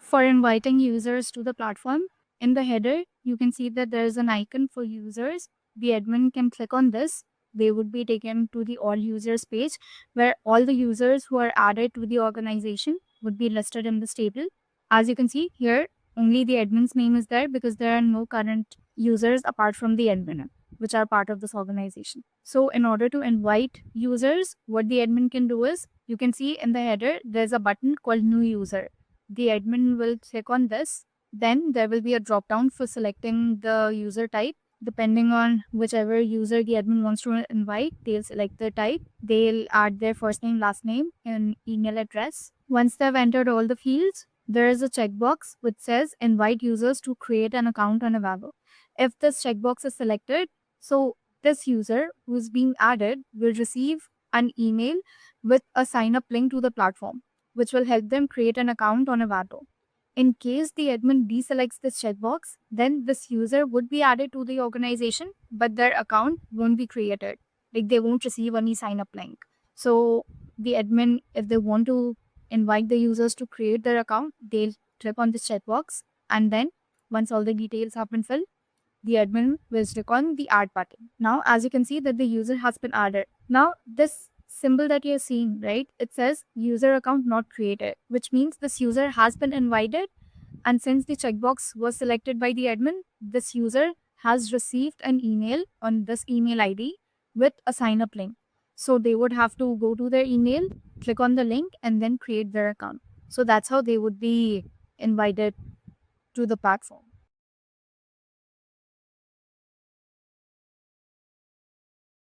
For inviting users to the platform, in the header, you can see that there is an icon for users. The admin can click on this. They would be taken to the all users page where all the users who are added to the organization would be listed in this table. As you can see here, only the admin's name is there because there are no current users apart from the admin, which are part of this organization. So in order to invite users, what the admin can do is, you can see in the header, there's a button called new user. The admin will click on this. Then there will be a drop down for selecting the user type. Depending on whichever user the admin wants to invite, they'll select the type. They'll add their first name, last name, and email address. Once they've entered all the fields, there is a checkbox which says invite users to create an account on Avago. If this checkbox is selected, so this user who's being added will receive an email with a sign up link to the platform, which will help them create an account on Avago. In case the admin deselects this checkbox, then this user would be added to the organization, but their account won't be created. Like they won't receive any sign up link. So the admin, if they want to invite the users to create their account, they'll click on this checkbox. And then once all the details have been filled, the admin will click on the add button. Now, as you can see that the user has been added. Now, this symbol that you're seeing, right? It says user account not created, which means this user has been invited. And since the checkbox was selected by the admin, this user has received an email on this email ID with a sign up link. So they would have to go to their email, click on the link, and then create their account. So that's how they would be invited to the platform.